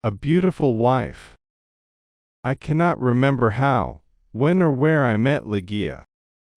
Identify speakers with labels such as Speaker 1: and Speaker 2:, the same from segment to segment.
Speaker 1: A beautiful wife. I cannot remember how, when or where I met Ligeia.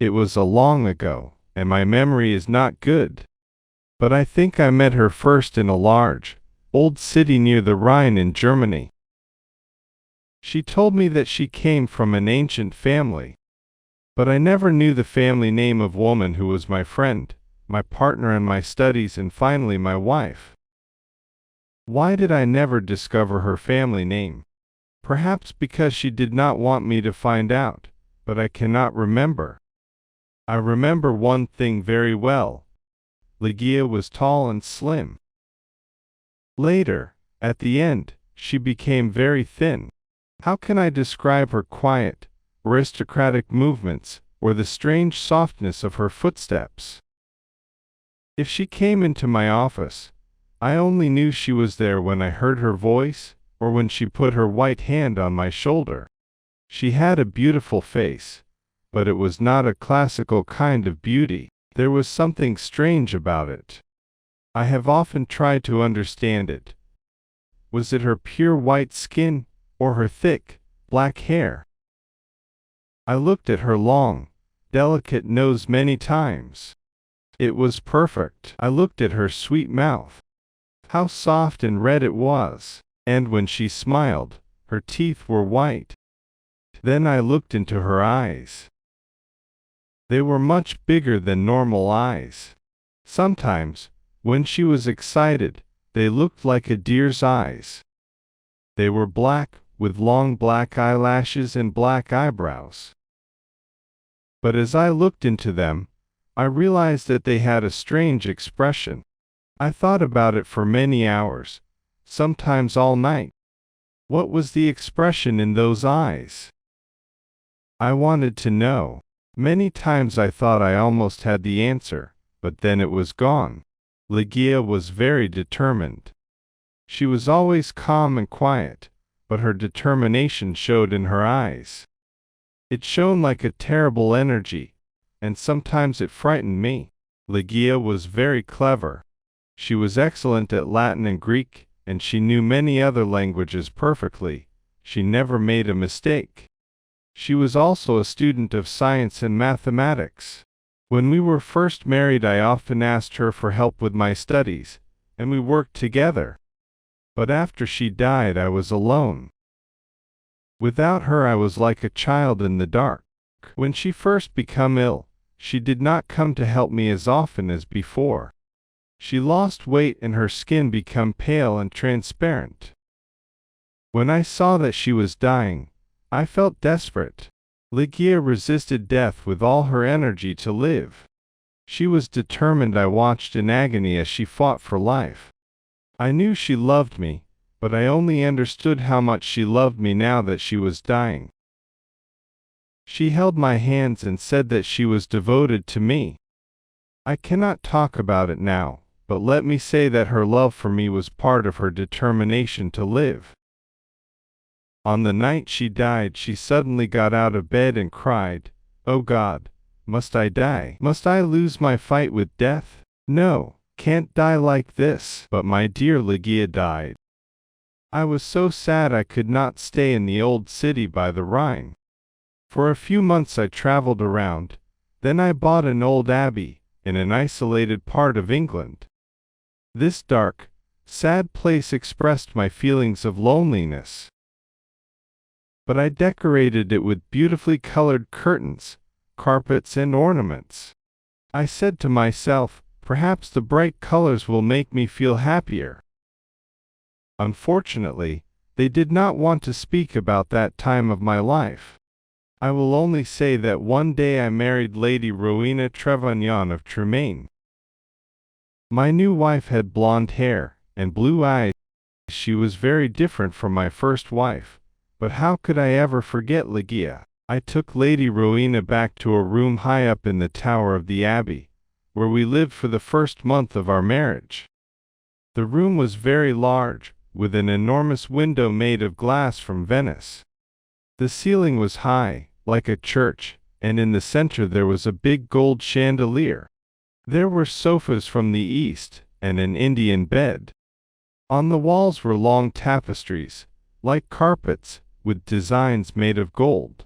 Speaker 1: It was a long ago, and my memory is not good. But I think I met her first in a large, old city near the Rhine in Germany. She told me that she came from an ancient family. But I never knew the family name of woman who was my friend, my partner in my studies, and finally my wife. Why did I never discover her family name? Perhaps because she did not want me to find out, but I cannot remember. I remember one thing very well. Ligeia was tall and slim. Later, at the end, she became very thin. How can I describe her quiet, aristocratic movements, or the strange softness of her footsteps? If she came into my office, I only knew she was there when I heard her voice, or when she put her white hand on my shoulder. She had a beautiful face, but it was not a classical kind of beauty. There was something strange about it. I have often tried to understand it. Was it her pure white skin, or her thick, black hair? I looked at her long, delicate nose many times. It was perfect. I looked at her sweet mouth. How soft and red it was, and when she smiled, her teeth were white. Then I looked into her eyes. They were much bigger than normal eyes. Sometimes, when she was excited, they looked like a deer's eyes. They were black, with long black eyelashes and black eyebrows. But as I looked into them, I realized that they had a strange expression. I thought about it for many hours, sometimes all night. What was the expression in those eyes? I wanted to know. Many times I thought I almost had the answer, but then it was gone. Ligeia was very determined. She was always calm and quiet, but her determination showed in her eyes. It shone like a terrible energy, and sometimes it frightened me. Ligeia was very clever. She was excellent at Latin and Greek, and she knew many other languages perfectly. She never made a mistake. She was also a student of science and mathematics. When we were first married, I often asked her for help with my studies, and we worked together. But after she died, I was alone. Without her, I was like a child in the dark. When she first became ill, she did not come to help me as often as before. She lost weight and her skin became pale and transparent. When I saw that she was dying, I felt desperate. Ligeia resisted death with all her energy to live. She was determined. I watched in agony as she fought for life. I knew she loved me, but I only understood how much she loved me now that she was dying. She held my hands and said that she was devoted to me. I cannot talk about it now, but let me say that her love for me was part of her determination to live. On the night she died, she suddenly got out of bed and cried, "Oh God, must I die? Must I lose my fight with death? No, can't die like this." But my dear Ligeia died. I was so sad I could not stay in the old city by the Rhine. For a few months I traveled around, then I bought an old abbey in an isolated part of England. This dark, sad place expressed my feelings of loneliness. But I decorated it with beautifully colored curtains, carpets, and ornaments. I said to myself, perhaps the bright colors will make me feel happier. Unfortunately, they did not want to speak about that time of my life. I will only say that one day I married Lady Rowena Trevagnon of Tremaine. My new wife had blonde hair and blue eyes. She was very different from my first wife, but how could I ever forget Ligeia? I took Lady Rowena back to a room high up in the tower of the abbey, where we lived for the first month of our marriage. The room was very large, with an enormous window made of glass from Venice. The ceiling was high, like a church, and in the center there was a big gold chandelier. There were sofas from the East, and an Indian bed. On the walls were long tapestries, like carpets, with designs made of gold.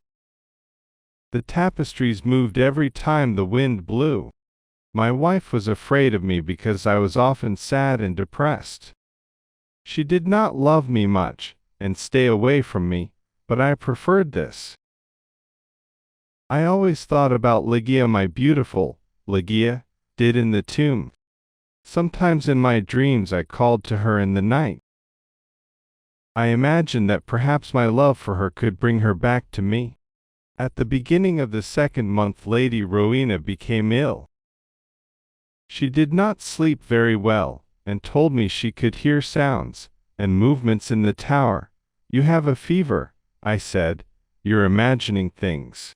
Speaker 1: The tapestries moved every time the wind blew. My wife was afraid of me because I was often sad and depressed. She did not love me much, and stay away from me, but I preferred this. I always thought about Ligeia, my beautiful Ligeia, did in the tomb. Sometimes in my dreams I called to her in the night. I imagined that perhaps my love for her could bring her back to me. At the beginning of the second month, Lady Rowena became ill. She did not sleep very well, and told me she could hear sounds and movements in the tower. "You have a fever," I said. "You're imagining things."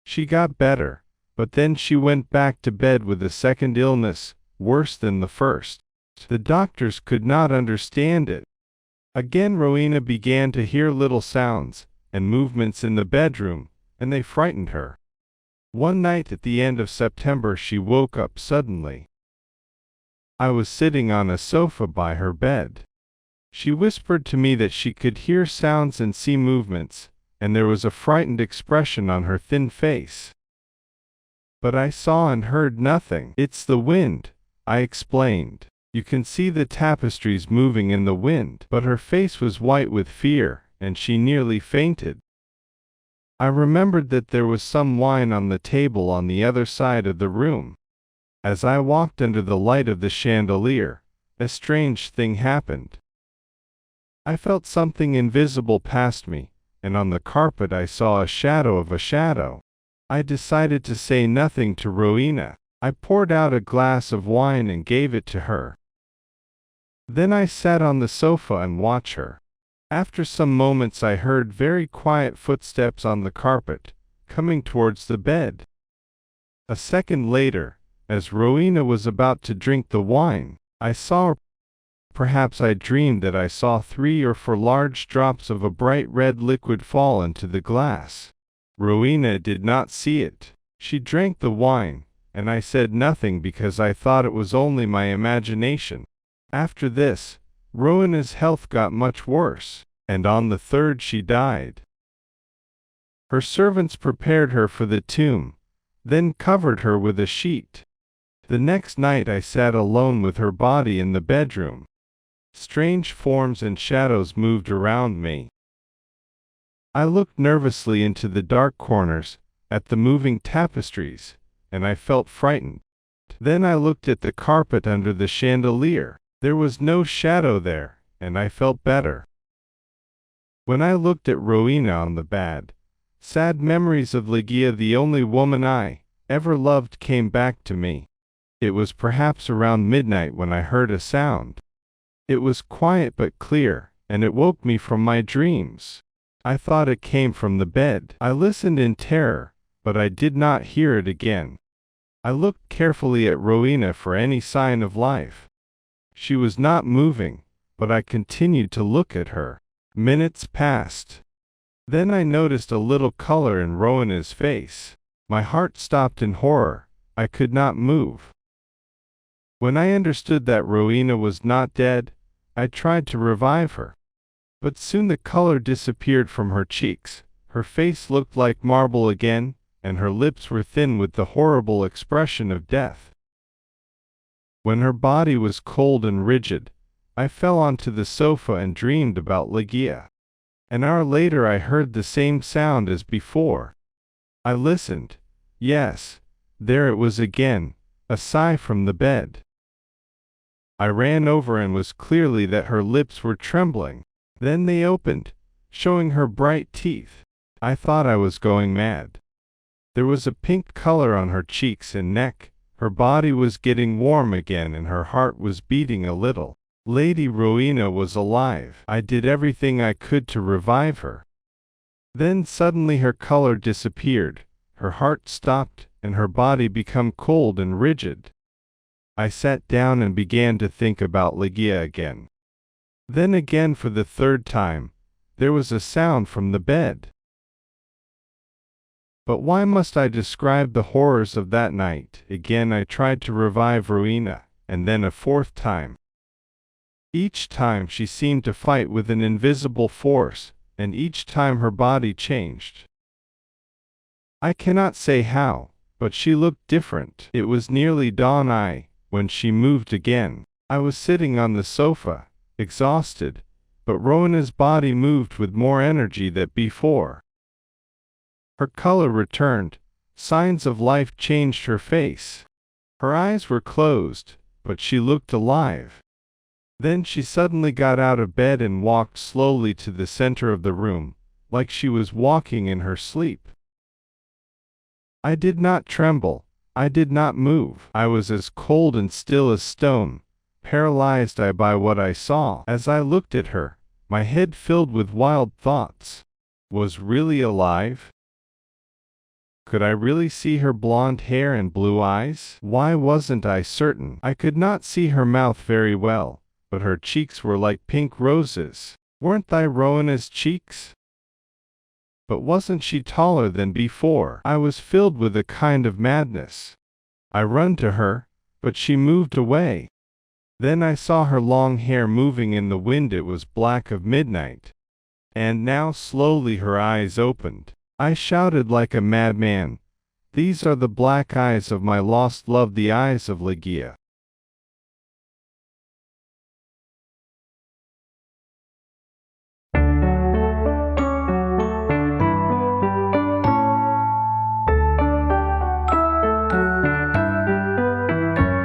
Speaker 1: She got better, but then she went back to bed with a second illness, worse than the first. The doctors could not understand it. Again Rowena began to hear little sounds and movements in the bedroom, and they frightened her. One night at the end of September she woke up suddenly. I was sitting on a sofa by her bed. She whispered to me that she could hear sounds and see movements, and there was a frightened expression on her thin face. But I saw and heard nothing. "It's the wind," I explained. "You can see the tapestries moving in the wind." But her face was white with fear, and she nearly fainted. I remembered that there was some wine on the table on the other side of the room. As I walked under the light of the chandelier, a strange thing happened. I felt something invisible past me, and on the carpet I saw a shadow of a shadow. I decided to say nothing to Rowena. I poured out a glass of wine and gave it to her. Then I sat on the sofa and watched her. After some moments I heard very quiet footsteps on the carpet, coming towards the bed. A second later, as Rowena was about to drink the wine, I saw her. Perhaps I dreamed that I saw 3 or 4 large drops of a bright red liquid fall into the glass. Rowena did not see it. She drank the wine, and I said nothing because I thought it was only my imagination. After this, Rowena's health got much worse, and on the 3rd she died. Her servants prepared her for the tomb, then covered her with a sheet. The next night I sat alone with her body in the bedroom. Strange forms and shadows moved around me. I looked nervously into the dark corners, at the moving tapestries, and I felt frightened. Then I looked at the carpet under the chandelier. There was no shadow there, and I felt better. When I looked at Rowena on the bed, sad memories of Ligeia, the only woman I ever loved, came back to me. It was perhaps around midnight when I heard a sound. It was quiet but clear, and it woke me from my dreams. I thought it came from the bed. I listened in terror, but I did not hear it again. I looked carefully at Rowena for any sign of life. She was not moving, but I continued to look at her. Minutes passed. Then I noticed a little color in Rowena's face. My heart stopped in horror. I could not move. When I understood that Rowena was not dead, I tried to revive her. But soon the color disappeared from her cheeks. Her face looked like marble again, and her lips were thin with the horrible expression of death. When her body was cold and rigid, I fell onto the sofa and dreamed about Ligeia. An hour later I heard the same sound as before. I listened. Yes, there it was again, a sigh from the bed. I ran over and was clearly that her lips were trembling. Then they opened, showing her bright teeth. I thought I was going mad. There was a pink color on her cheeks and neck. Her body was getting warm again and her heart was beating a little. Lady Rowena was alive. I did everything I could to revive her. Then suddenly her color disappeared, her heart stopped, and her body became cold and rigid. I sat down and began to think about Ligeia again. Then again, for the 3rd time, there was a sound from the bed. But why must I describe the horrors of that night? Again I tried to revive Rowena, and then a 4th time. Each time she seemed to fight with an invisible force, and each time her body changed. I cannot say how, but she looked different. It was nearly dawn when she moved again. I was sitting on the sofa, exhausted, but Rowena's body moved with more energy than before. Her color returned, signs of life changed her face. Her eyes were closed, but she looked alive. Then she suddenly got out of bed and walked slowly to the center of the room, like she was walking in her sleep. I did not tremble, I did not move. I was as cold and still as stone, paralyzed by what I saw. As I looked at her, my head filled with wild thoughts. Was really alive? Could I really see her blonde hair and blue eyes? Why wasn't I certain? I could not see her mouth very well, but her cheeks were like pink roses. Weren't they Rowena's cheeks? But wasn't she taller than before? I was filled with a kind of madness. I ran to her, but she moved away. Then I saw her long hair moving in the wind. It was black of midnight. And now slowly her eyes opened. I shouted like a madman, "These are the black eyes of my lost love, the eyes of Ligeia."